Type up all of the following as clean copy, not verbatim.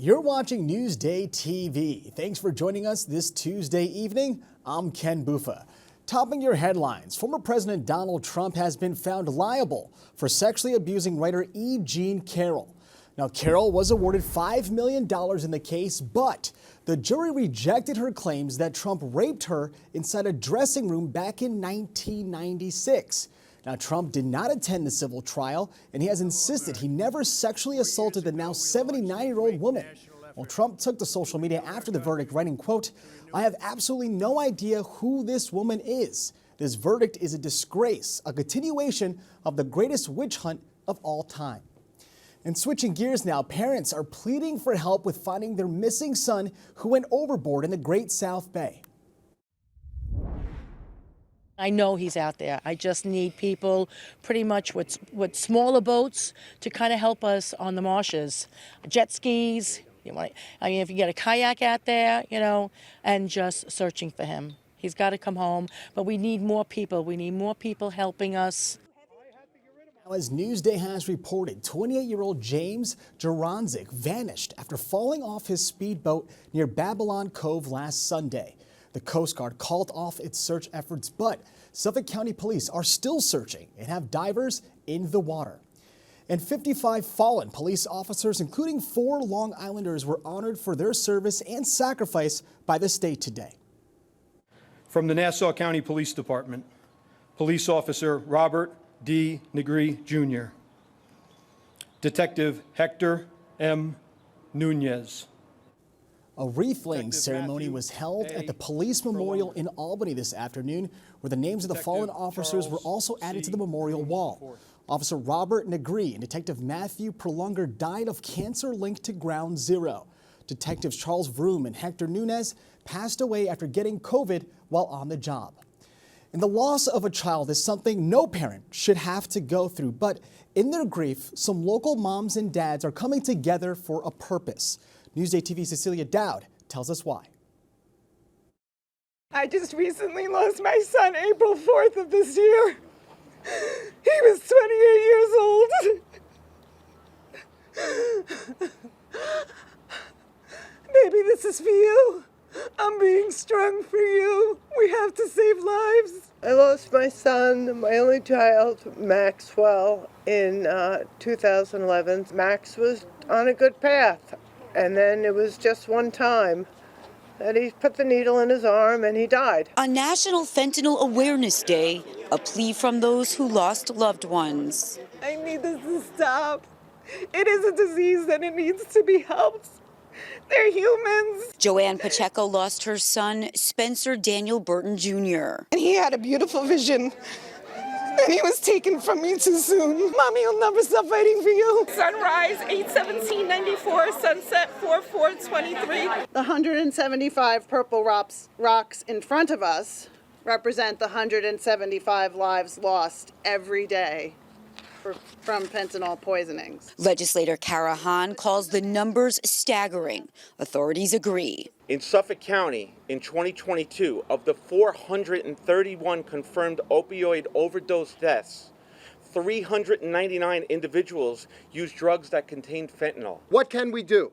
You're watching Newsday TV. Thanks for joining us this Tuesday evening. I'm Ken Buffa. Topping your headlines, former President Donald Trump has been found liable for sexually abusing writer E. Jean Carroll. Now, Carroll was awarded $5 million in the case, but the jury rejected her claims that Trump raped her inside a dressing room back in 1996. Now, Trump did not attend the civil trial, and he has insisted he never sexually assaulted the now 79-year-old woman. Well, Trump took to social media after the verdict, writing, quote, "I have absolutely no idea who this woman is. This verdict is a disgrace, a continuation of the greatest witch hunt of all time." And switching gears now, parents are pleading for help with finding their missing son who went overboard in the Great South Bay. I know he's out there. I just need people pretty much with smaller boats to kind of help us on the marshes. Jet skis, if you get a kayak out there, and just searching for him. He's got to come home, but we need more people. We need more people helping us. Now, as Newsday has reported, 28-year-old James Geronzik vanished after falling off his speedboat near Babylon Cove last Sunday. The Coast Guard called off its search efforts, but Suffolk County Police are still searching and have divers in the water. And 55 fallen police officers, including 4 Long Islanders, were honored for their service and sacrifice by the state today. From the Nassau County Police Department, Police Officer Robert D. Negri, Jr., Detective Hector M. Nunez. A wreath-laying ceremony was held at the Police Memorial in Albany this afternoon, where the names of the fallen officers were also added to the memorial wall. Officer Robert Negri and Detective Matthew Prolonger died of cancer linked to Ground Zero. Detectives Charles Vroom and Hector Nunez passed away after getting COVID while on the job. And the loss of a child is something no parent should have to go through, but in their grief, some local moms and dads are coming together for a purpose. Newsday TV's Cecilia Dowd tells us why. I just recently lost my son April 4th of this year. He was 28 years old. Baby, this is for you. I'm being strung for you. We have to save lives. I lost my son, my only child, Maxwell, in 2011. Max was on a good path. And then it was just one time that he put the needle in his arm and he died. On National Fentanyl Awareness Day, a plea from those who lost loved ones. I need this to stop. It is a disease and it needs to be helped. They're humans. Joanne Pacheco lost her son, Spencer Daniel Burton Jr. And he had a beautiful vision. And he was taken from me too soon. Mommy will never stop fighting for you. Sunrise, 8/17/94, sunset, 4/4/23. The 175 purple rocks in front of us represent the 175 lives lost every day from fentanyl poisonings. Legislator Kara Hahn calls the numbers staggering. Authorities agree. In Suffolk County, in 2022, of the 431 confirmed opioid overdose deaths, 399 individuals used drugs that contained fentanyl. What can we do?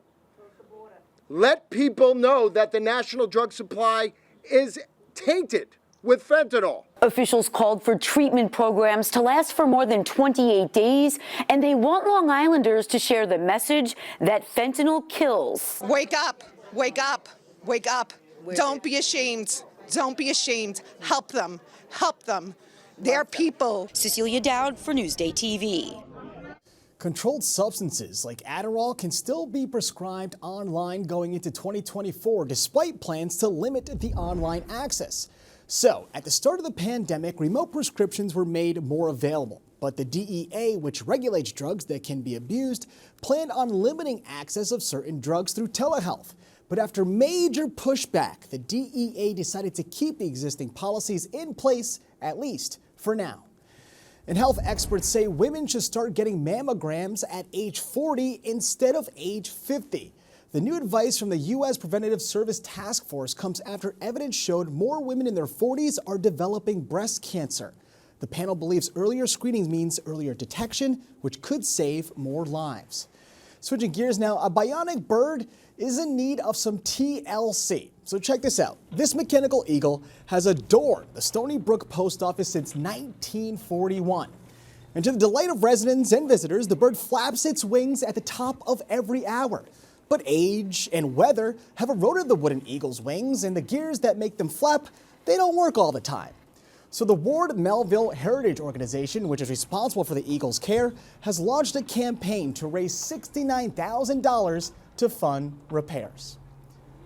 Let people know that the national drug supply is tainted with fentanyl. Officials called for treatment programs to last for more than 28 days, and they want Long Islanders to share the message that fentanyl kills. Wake up, wake up, wake up. Don't be ashamed. Don't be ashamed. Help them. Help them. They're people. Cecilia Dowd for Newsday TV. Controlled substances like Adderall can still be prescribed online going into 2024, despite plans to limit the online access. So, at the start of the pandemic, remote prescriptions were made more available. But the DEA, which regulates drugs that can be abused, planned on limiting access of certain drugs through telehealth. But after major pushback, the DEA decided to keep the existing policies in place, at least for now. And health experts say women should start getting mammograms at age 40 instead of age 50. The new advice from the U.S. Preventative Service Task Force comes after evidence showed more women in their 40s are developing breast cancer. The panel believes earlier screening means earlier detection, which could save more lives. Switching gears now, a bionic bird is in need of some TLC. So check this out. This mechanical eagle has adored the Stony Brook post office since 1941. And to the delight of residents and visitors, the bird flaps its wings at the top of every hour. But age and weather have eroded the wooden eagle's wings, and the gears that make them flap, they don't work all the time. So the Ward Melville Heritage Organization, which is responsible for the eagle's care, has launched a campaign to raise $69,000 to fund repairs.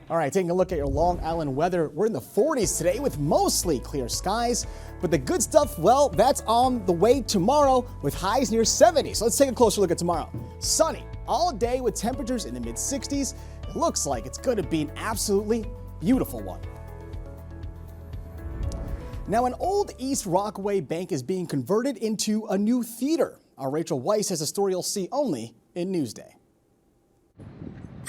All right, taking a look at your Long Island weather. We're in the 40s today with mostly clear skies, but the good stuff, well, that's on the way tomorrow with highs near 70. So let's take a closer look at tomorrow. Sunny all day with temperatures in the mid-60s. It looks like it's going to be an absolutely beautiful one. Now, an old East Rockaway bank is being converted into a new theater. Our Rachel Weiss has a story you'll see only in Newsday.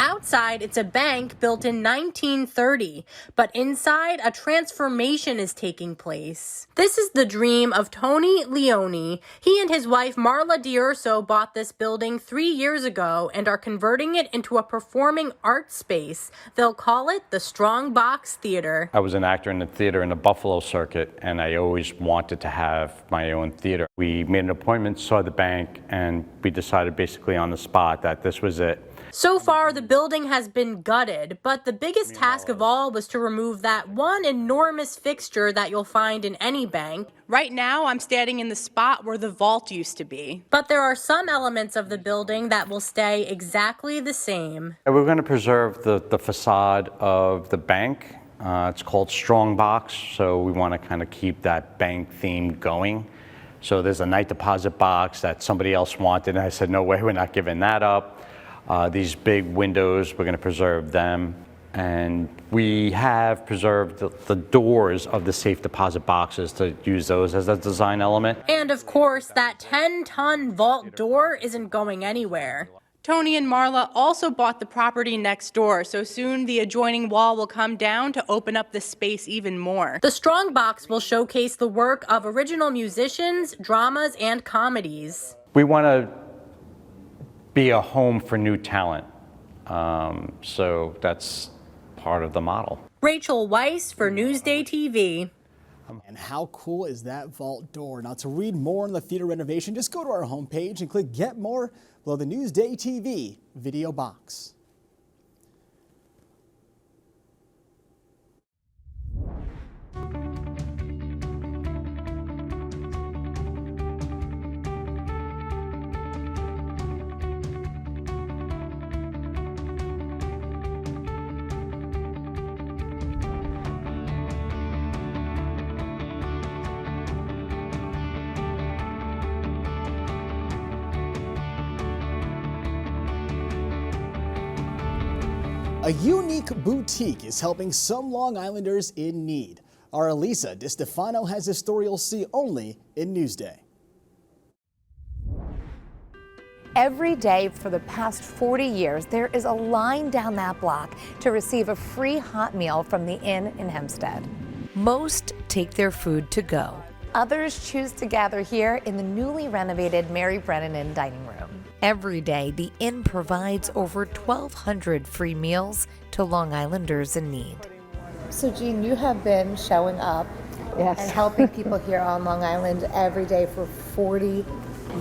Outside, it's a bank built in 1930, but inside, a transformation is taking place. This is the dream of Tony Leone. He and his wife Marla D'Urso bought this building 3 years ago and are converting it into a performing arts space. They'll call it the Strong Box Theater. I was an actor in the theater in the Buffalo circuit, and I always wanted to have my own theater. We made an appointment, saw the bank, and we decided basically on the spot that this was it. So far, the building has been gutted, but the biggest task of all was to remove that one enormous fixture that you'll find in any bank. Right now, I'm standing in the spot where the vault used to be. But there are some elements of the building that will stay exactly the same. We're going to preserve the facade of the bank. It's called Strong Box, so we want to kind of keep that bank theme going. So there's a night deposit box that somebody else wanted, and I said, no way, we're not giving that up. These big windows, we're going to preserve them. And we have preserved the doors of the safe deposit boxes to use those as a design element. And of course, that 10-ton vault door isn't going anywhere. Tony and Marla also bought the property next door, so soon the adjoining wall will come down to open up the space even more. The Strong Box will showcase the work of original musicians, dramas, and comedies. We want to be a home for new talent, so that's part of the model. Rachel Weiss for NewsdayTV. And how cool is that vault door? Now, to read more on the theater renovation, just go to our homepage and click Get More below the NewsdayTV video box. A unique boutique is helping some Long Islanders in need. Our Elisa DiStefano has a story you'll see only in Newsday. Every day for the past 40 years, there is a line down that block to receive a free hot meal from the Inn in Hempstead. Most take their food to go. Others choose to gather here in the newly renovated Mary Brennan Inn dining room. Every day, the Inn provides over 1,200 free meals to Long Islanders in need. So Jean, you have been showing up and helping people here on Long Island every day for 40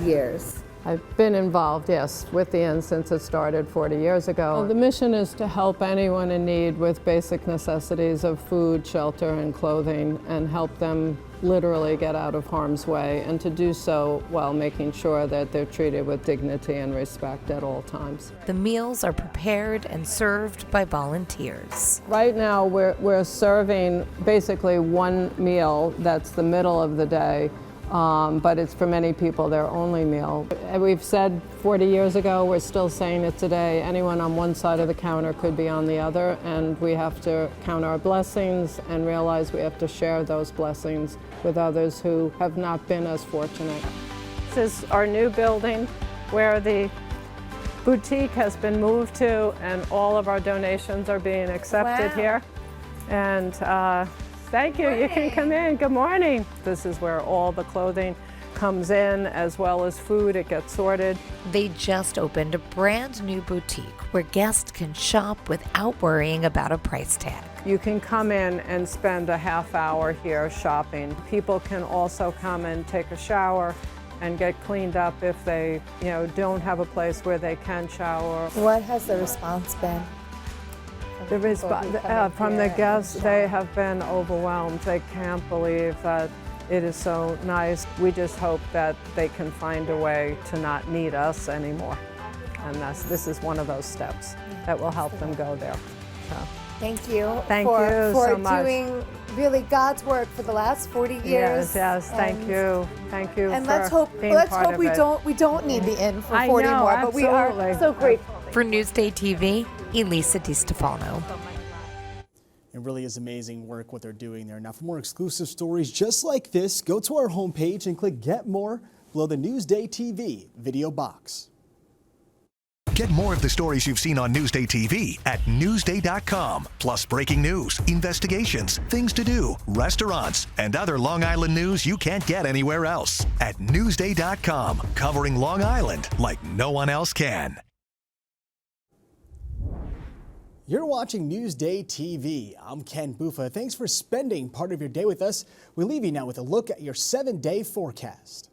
years. I've been involved, yes, with the Inn since it started 40 years ago. The mission is to help anyone in need with basic necessities of food, shelter, and clothing, and help them literally get out of harm's way, and to do so while making sure that they're treated with dignity and respect at all times. The meals are prepared and served by volunteers. Right now, we're serving basically one meal that's the middle of the day, but it's for many people their only meal. We've said 40 years ago, we're still saying it today, anyone on one side of the counter could be on the other, and we have to count our blessings and realize we have to share those blessings with others who have not been as fortunate. This is our new building where the boutique has been moved to, and all of our donations are being accepted here. And thank you. You can come in. Good morning. This is where all the clothing comes in as well as food. It gets sorted. They just opened a brand new boutique where guests can shop without worrying about a price tag. You can come in and spend a half hour here shopping. People can also come and take a shower and get cleaned up if they, don't have a place where they can shower. What has the response been? From the guests, they have been overwhelmed. They can't believe that it is so nice. We just hope that they can find a way to not need us anymore. And this is one of those steps that will help them go there. So. Thank you. Thank you so much. For doing really God's work for the last 40 years. Yes, thank you. Thank you. And for let's hope we don't need the inn for 40 more, but we are so grateful. For Newsday TV, Elisa DiStefano. It really is amazing work what they're doing there. Now, for more exclusive stories just like this, go to our homepage and click Get More below the Newsday TV video box. Get more of the stories you've seen on Newsday TV at Newsday.com. Plus breaking news, investigations, things to do, restaurants, and other Long Island news you can't get anywhere else. At Newsday.com, covering Long Island like no one else can. You're watching Newsday TV. I'm Ken Buffa. Thanks for spending part of your day with us. We leave you now with a look at your 7-day forecast.